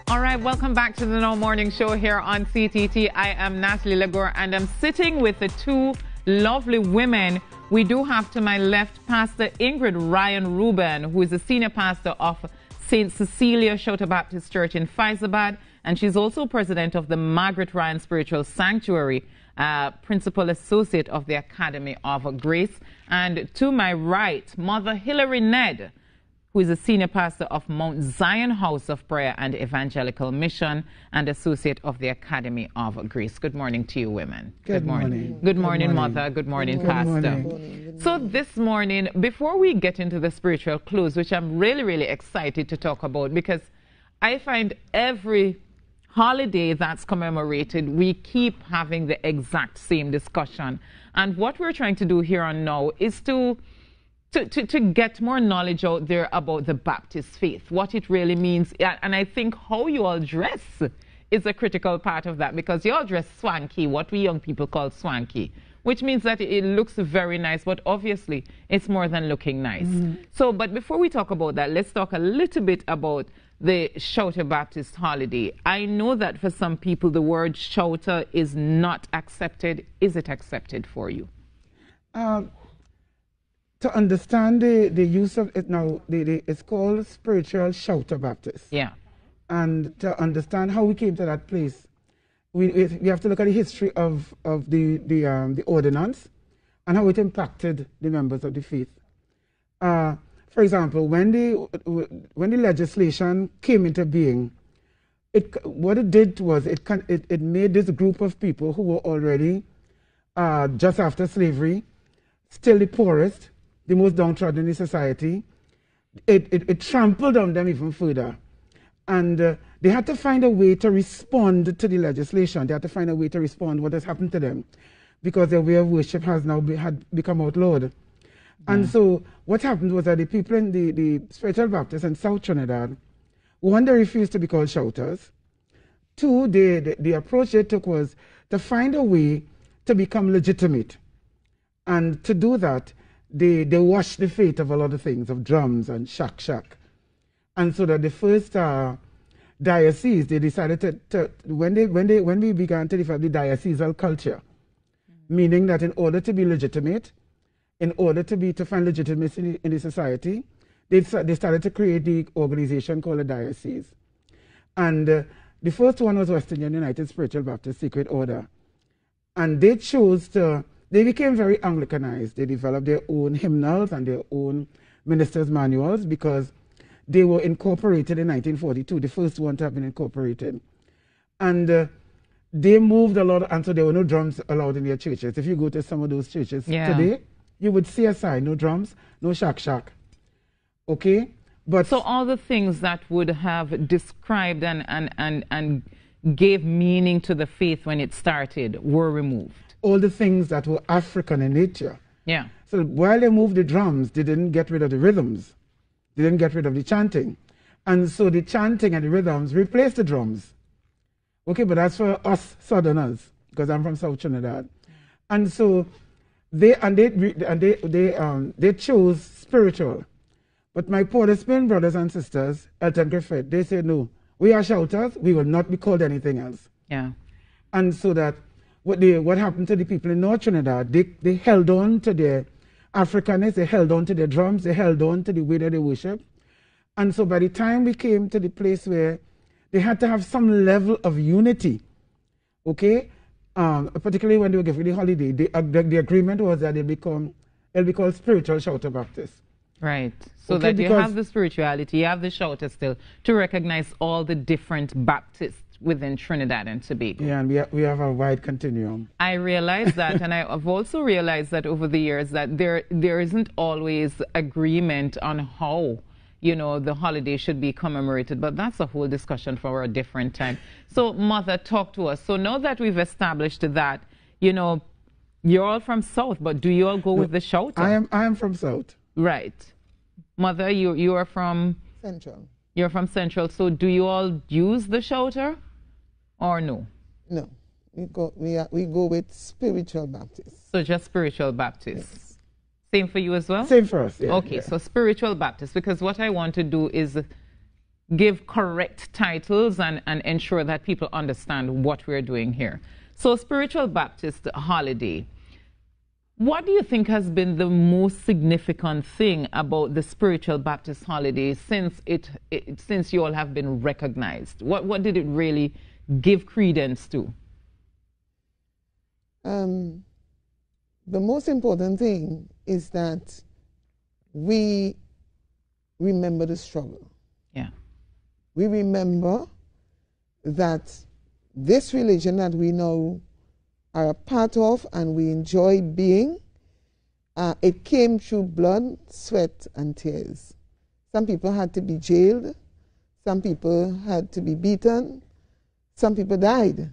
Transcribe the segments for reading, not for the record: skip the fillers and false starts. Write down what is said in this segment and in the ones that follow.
All right, welcome back to the No Morning Show here on CTT. I am Natalie Legore, and I'm sitting with the two lovely women. We do have to my left Pastor Ingrid Ryan-Ruben, who is a senior pastor of St. Cecilia Shota Baptist Church in Faizabad, and she's also president of the Margaret Ryan Spiritual Sanctuary, principal associate of the Academy of Grace. And to my right, Mother Hilary Nedd, who is a senior pastor of Mount Zion House of Prayer and Evangelical Mission and associate of the Academy of Grace. Good morning to you, women. Good morning. Good morning, Mother. Good morning, Pastor. So this morning, before we get into the spiritual clues, which I'm really excited to talk about, because I find every holiday that's commemorated, we keep having the exact same discussion. And what we're trying to do here on Now is to get more knowledge out there about the Baptist faith, what it really means. And I think how you all dress is a critical part of that, because you all dress swanky, what we young people call swanky, which means that it looks very nice, but obviously it's more than looking nice. So, but before we talk about that, let's talk a little bit about the Shouter Baptist holiday. I know that for some people the word Shouter is not accepted. Is it accepted for you? To understand the use of it now, it's called Spiritual Shouter Baptist. Yeah. And to understand how we came to that place, we have to look at the history of the ordinance and how it impacted the members of the faith. For example, when the legislation came into being, what it did was it made this group of people who were already just after slavery, still the poorest, the most downtrodden in society. It trampled on them even further. And they had to find a way to respond to the legislation. They had to find a way to respond to what has happened to them, because their way of worship has now had become outlawed. And so what happened was that the people in the Spiritual Baptists in South Trinidad, one, they refused to be called shouters. Two, the approach they took was to find a way to become legitimate. And to do that, they washed the fate of a lot of things, of drums and shack. And so that the first diocese, they decided when we began to develop the diocesal culture, meaning that in order to be legitimate, in order to find legitimacy in the society, they started to create the organization called a diocese. And the first one was Western United Spiritual Baptist Secret Order. And they became very Anglicanized. They developed their own hymnals and their own ministers' manuals, because they were incorporated in 1942, the first one to have been incorporated. And they moved a lot, and so there were no drums allowed in their churches. If you go to some of those churches today, you would see a sign, no drums, no shack. Okay? But so all the things that would have described and gave meaning to the faith when it started were removed. All the things that were African in nature. Yeah. So while they moved the drums, they didn't get rid of the rhythms. They didn't get rid of the chanting. And so the chanting and the rhythms replaced the drums. Okay, but that's for us Southerners, because I'm from South Trinidad. And so they chose spiritual. But my Port Spain brothers and sisters, Elton Griffith, they said, no, we are shouters, we will not be called anything else. Yeah. And so that what happened to the people in North Trinidad, they held on to their Africanness, they held on to their drums, they held on to the way that they worship. And so by the time we came to the place where they had to have some level of unity, okay, particularly when they were giving the holiday, the agreement was that it'll be called Spiritual Shouter Baptist. Right. So okay, that you have the spirituality, you have the shouter still, to recognize all the different Baptists within Trinidad and Tobago. Yeah, and we have a wide continuum. I realize that, and I've also realized that over the years that there isn't always agreement on how, the holiday should be commemorated, but that's a whole discussion for a different time. So, Mother, talk to us. So now that we've established that, you're all from South, but do you all go with the shouter? I am from South. Right. Mother, you are from? Central. You're from Central. So do you all use the shouter or no? No. We go with Spiritual Baptist. So just Spiritual Baptist. Yes. Same for you as well? Same for us, yeah. Okay, so Spiritual Baptist, because what I want to do is give correct titles and ensure that people understand what we're doing here. So Spiritual Baptist Holiday, what do you think has been the most significant thing about the Spiritual Baptist Holiday since since you all have been recognized? What did it really give credence to? The most important thing is that we remember the struggle. Yeah. We remember that this religion that we now are a part of and we enjoy being, it came through blood, sweat, and tears. Some people had to be jailed. Some people had to be beaten. Some people died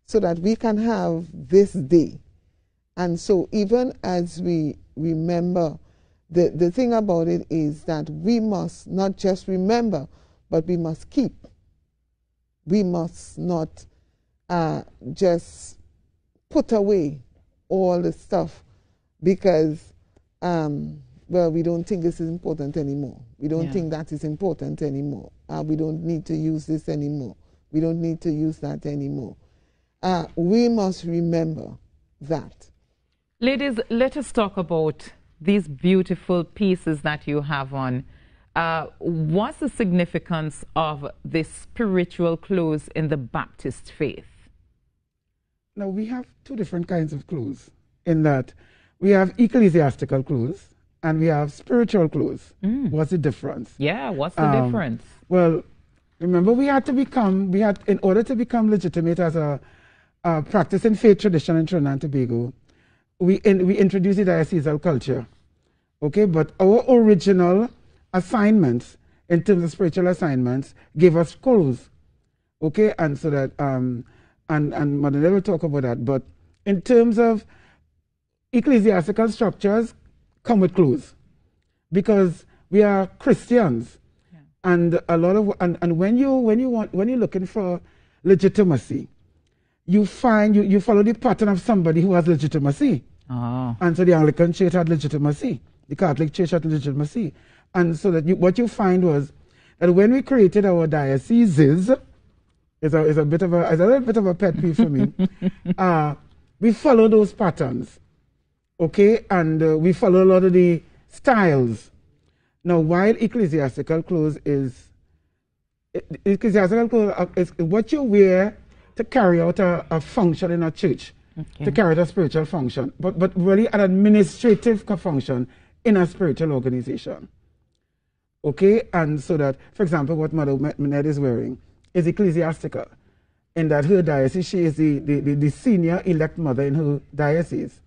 so that we can have this day. And so even as we remember, the thing about it is that we must not just remember, but we must keep. We must not just put away all the stuff because, well, we don't think this is important anymore. We don't think that is important anymore. We don't need to use this anymore. We don't need to use that anymore. We must remember that. Ladies, let us talk about these beautiful pieces that you have on. What's the significance of the spiritual clothes in the Baptist faith? Now, we have two different kinds of clothes in that we have ecclesiastical clothes and we have spiritual clothes. What's the difference? Yeah, what's the difference? Well, remember, in order to become legitimate as a practicing faith tradition in Trinidad and Tobago, we introduced the diocesan culture, okay? But our original assignments, in terms of spiritual assignments, gave us clothes, okay? And so that, and Mother Nedd will talk about that, but in terms of ecclesiastical structures, come with clothes, because we are Christians, and a lot of, and when you're looking for legitimacy, you find you follow the pattern of somebody who has legitimacy. And so the Anglican Church had legitimacy, the Catholic Church had legitimacy, and so that what you find was that when we created our dioceses, it's a little bit of a pet peeve for me. We follow those patterns, okay, and we follow a lot of the styles. Now, while ecclesiastical clothes is what you wear to carry out a function in a church, to carry out a spiritual function, but really an administrative function in a spiritual organization. Okay, and so that, for example, what Mother Nedd is wearing is ecclesiastical, in that her diocese, she is the senior elect mother in her diocese.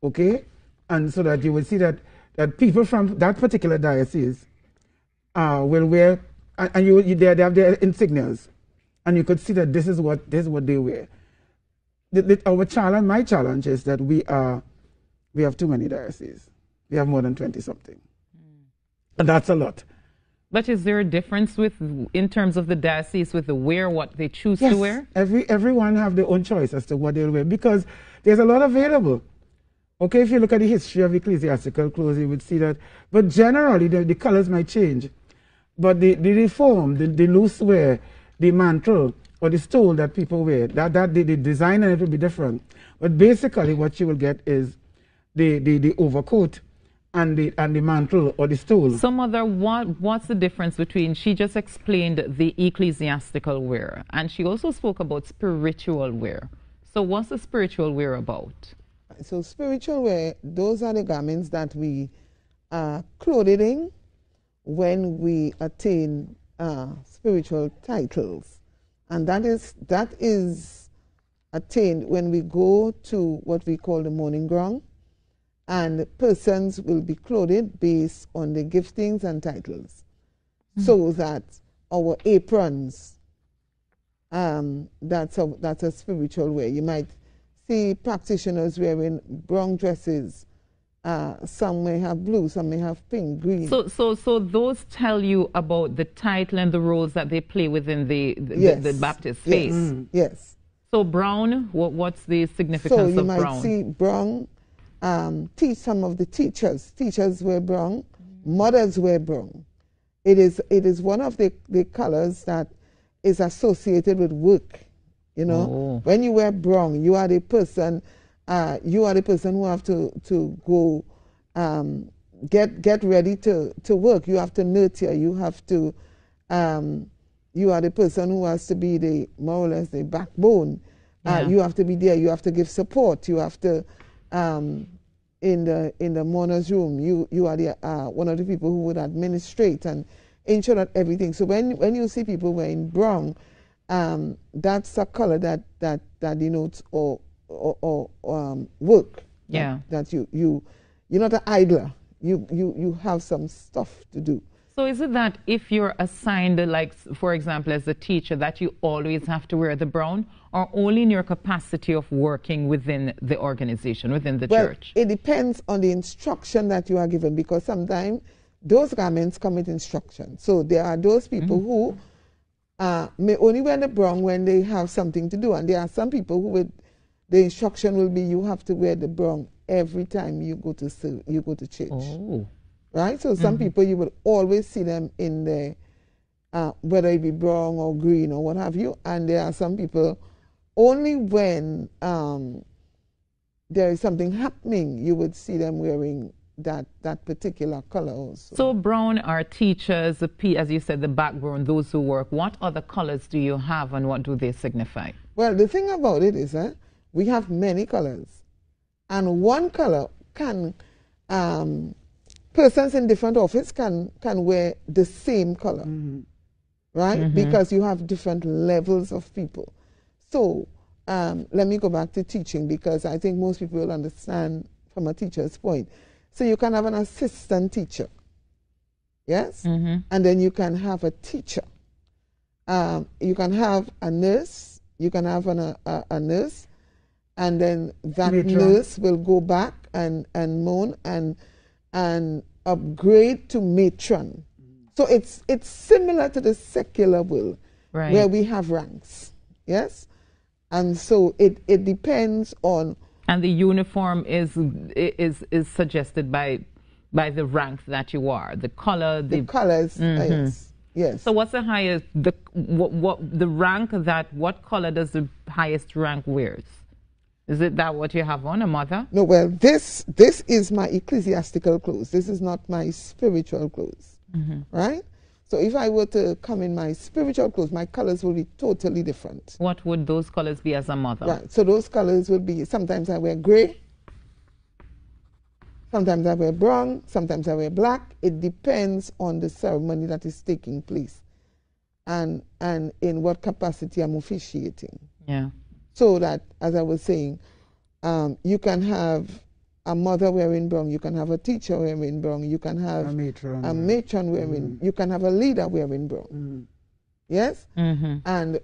Okay, and so that you will see that people from that particular diocese will wear, and they have their insignias, and you could see that this is what they wear. My challenge is that we have too many dioceses. We have more than 20 something, and that's a lot. But is there a difference in terms of the diocese with what they choose to wear? Everyone have their own choice as to what they'll wear, because there's a lot available. Okay, if you look at the history of ecclesiastical clothes, you would see that. But generally, the colors might change. But the form, the loose wear, the mantle, or the stole that people wear, the design and it will be different. But basically, what you will get is the overcoat and the mantle or the stole. So, Mother, what's the difference between, she just explained the ecclesiastical wear, and she also spoke about spiritual wear. So what's the spiritual wear about? So spiritual wear, those are the garments that we are clothed in when we attain spiritual titles. And that is attained when we go to what we call the mourning ground, and persons will be clothed based on the giftings and titles. So that our aprons, that's a spiritual wear. You might see practitioners wearing brown dresses. Some may have blue, some may have pink, green. So those tell you about the title and the roles that they play within the Baptist faith. Yes. So brown, what's the significance of brown? So you might see brown. Some of the teachers wear brown. Mothers wear brown. it is one of the colors that is associated with work. You know, when you wear brown, you are the person who have to go get ready to work. You have to nurture. You have to you are the person who has to be the more or less the backbone. You have to be there. You have to give support. You have to in the mourner's room. You are the one of the people who would administrate and ensure that everything. So when you see people wearing brown, that's a color that denotes or work. Yeah. That you're not an idler. You have some stuff to do. So is it that if you're assigned, like, for example, as a teacher, that you always have to wear the brown, or only in your capacity of working within the organization, within the church? It depends on the instruction that you are given, because sometimes those garments come with instruction. So there are those people who may only wear the brown when they have something to do, and there are some people who the instruction will be you have to wear the brown every time you go to church. Oh. Right? So some people you will always see them in the, whether it be brown or green or what have you, and there are some people only when there is something happening you would see them wearing that particular color also. So brown are teachers, as you said, the background, those who work. What other colors do you have, and what do they signify? Well, the thing about it is we have many colors, and one color can persons in different offices can wear the same color, right? Because you have different levels of people. So let me go back to teaching, because I think most people will understand from a teacher's point. So you can have an assistant teacher, yes? And then you can have a teacher. You can have a nurse. You can have a nurse, and then that nurse will go back and moan and upgrade to matron. So it's similar to the secular world, where we have ranks, yes? And so it depends on... And the uniform is suggested by the rank that you are, the color, the colors. Yes. So what's the highest? The rank that? What color does the highest rank wears? Is it that what you have on, a mother? No. Well, this is my ecclesiastical clothes. This is not my spiritual clothes, right? So if I were to come in my spiritual clothes, my colors will be totally different. What would those colors be as a mother? Right. So those colors would be, sometimes I wear gray, sometimes I wear brown, sometimes I wear black. It depends on the ceremony that is taking place and in what capacity I'm officiating. Yeah. So that, as I was saying, you can have a mother wearing brown, you can have a teacher wearing brown, you can have a matron wearing, you can have a leader wearing brown. Yes? And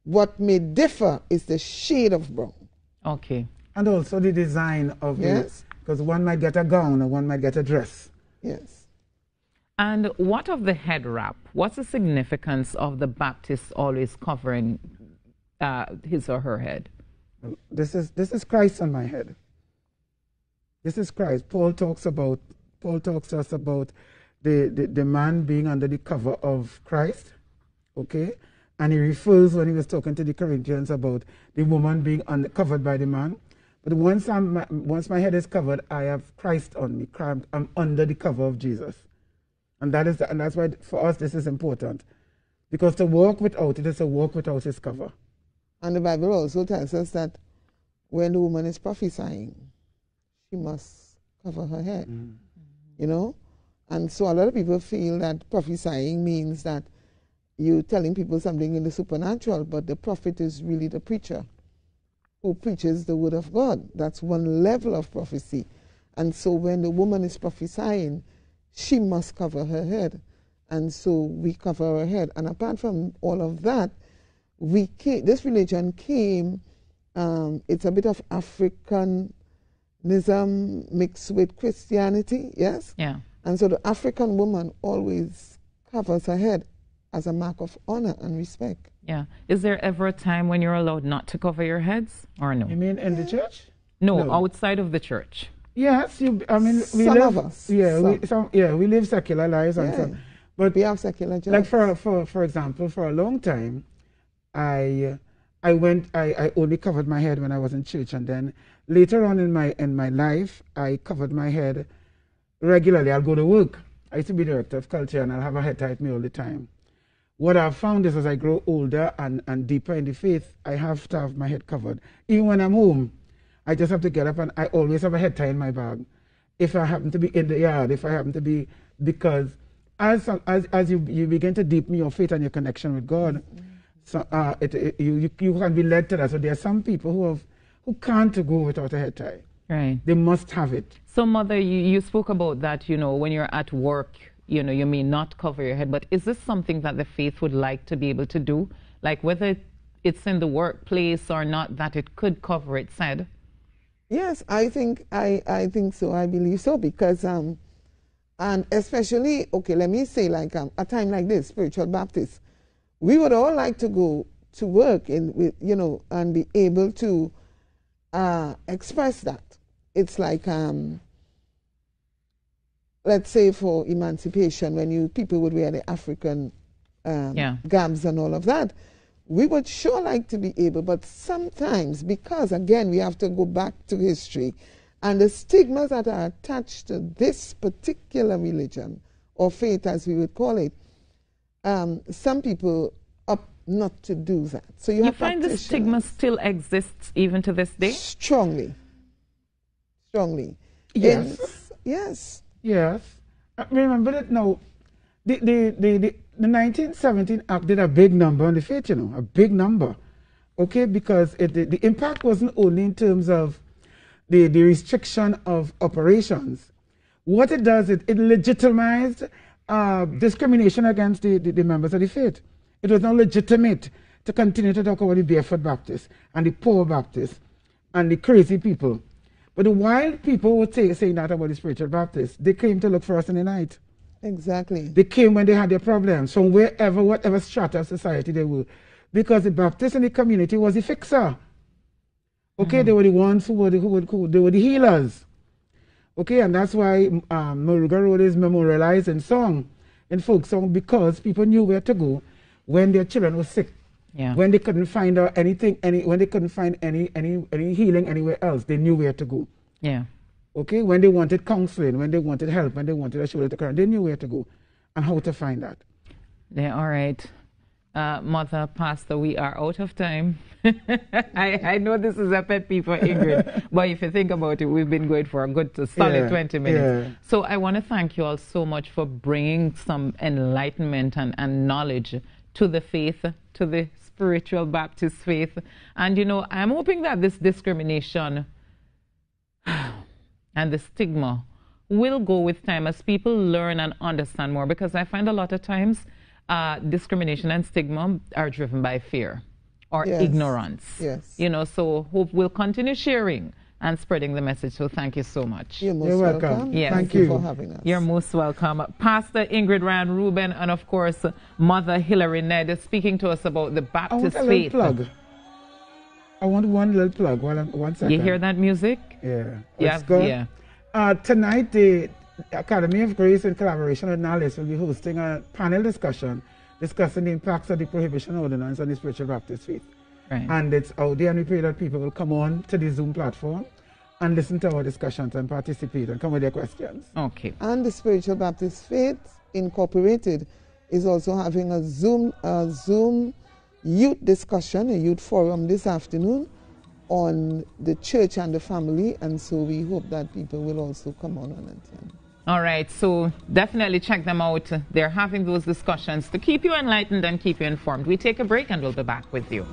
what may differ is the shade of brown. Okay. And also the design of it, because one might get a gown or one might get a dress. Yes. And what of the head wrap? What's the significance of the Baptist always covering his or her head? This is Christ on my head. This is Christ. Paul talks to us about the man being under the cover of Christ, okay? And he refers, when he was talking to the Corinthians, about the woman being covered by the man. But once my head is covered, I have Christ on me. I'm under the cover of Jesus. And that's why for us this is important. Because to walk without it is a walk without his cover. And the Bible also tells us that when the woman is prophesying, she must cover her head, you know? And so a lot of people feel that prophesying means that you're telling people something in the supernatural, but the prophet is really the preacher who preaches the word of God. That's one level of prophecy. And so when the woman is prophesying, she must cover her head. And so we cover our head. And apart from all of that, this religion came, it's a bit of Africanism mixed with Christianity, yes? Yeah. And so the African woman always covers her head as a mark of honor and respect. Yeah. Is there ever a time when you're allowed not to cover your heads, or no? You mean in the church? No, outside of the church. Yes, we some live, of us. Yeah, we live secular lives, and But we have secular jobs. Like for example, for a long time, I only covered my head when I was in church, and then later on in my life, I covered my head regularly. I'll go to work. I used to be director of culture, and I'll have a head tie with me all the time. What I've found is as I grow older and deeper in the faith, I have to have my head covered. Even when I'm home, I just have to get up, and I always have a head tie in my bag. If I happen to be in the yard, if I happen to be, because as you begin to deepen your faith and your connection with God, so you can be led to that. So there are some people who can't go without a head tie. Right. They must have it. So, Mother, you spoke about that, when you're at work, you may not cover your head, but is this something that the faith would like to be able to do? Like whether it's in the workplace or not, that it could cover its head? Yes, I think so. I believe so, because and especially, okay, let me say, like a time like this, spiritual Baptist, we would all like to go to work and be able to express that. It's like let's say for emancipation, when people would wear the African gabs and all of that, we would sure like to be able, but sometimes, because again, we have to go back to history and the stigmas that are attached to this particular religion or faith, as we would call it, some people opt not to do that. So you find the stigma still exists even to this day? Strongly. Yes. Yes. Yes. Remember that now, the 1917 Act did a big number on the faith, a big number. Okay, because the impact wasn't only in terms of the restriction of operations. What it does, it legitimized discrimination against the members of the faith. It was not legitimate to continue to talk about the barefoot Baptists and the poor Baptists and the crazy people. But the wild people were saying that about the spiritual Baptists. They came to look for us in the night. Exactly. They came when they had their problems, from whatever strata of society they were. Because the Baptists in the community was the fixer. Okay, they were the ones they were the healers. Okay, and that's why Muruga Road is memorialized in song, in folk song, because people knew where to go when their children were sick. Yeah. When they couldn't find when they couldn't find any healing anywhere else, they knew where to go. Yeah. Okay, when they wanted counseling, when they wanted help, when they wanted a shoulder to cry, they knew where to go and how to find that. Yeah, all right. Mother, Pastor, we are out of time. I know this is a pet peeve for Ingrid, but if you think about it, we've been going for a good solid 20 minutes. Yeah. So I want to thank you all so much for bringing some enlightenment and knowledge to the faith, to the spiritual Baptist faith. And, I'm hoping that this discrimination and the stigma will go with time as people learn and understand more, because I find a lot of times discrimination and stigma are driven by fear or ignorance. Yes. So hope we'll continue sharing and spreading the message. So thank you so much. You're most welcome. Yes. Thank you for having us. You're most welcome. Pastor Ingrid Ryan-Ruben and, of course, Mother Hilary Nedd is speaking to us about the Baptist faith. I want one little plug. One second. You hear that music? Yeah. Yes. Yeah. Tonight, the Academy of Grace, in collaboration with Nedd, will be hosting a panel discussion discussing the impacts of the Prohibition Ordinance on the spiritual Baptist faith. Right. And it's out there, and we pray that people will come on to the Zoom platform and listen to our discussions and participate and come with their questions. Okay. And the Spiritual Baptist Faith Incorporated is also having a Zoom youth discussion, a youth forum this afternoon on the church and the family, and so we hope that people will also come on and attend. All right, so definitely check them out. They're having those discussions to keep you enlightened and keep you informed. We take a break and we'll be back with you.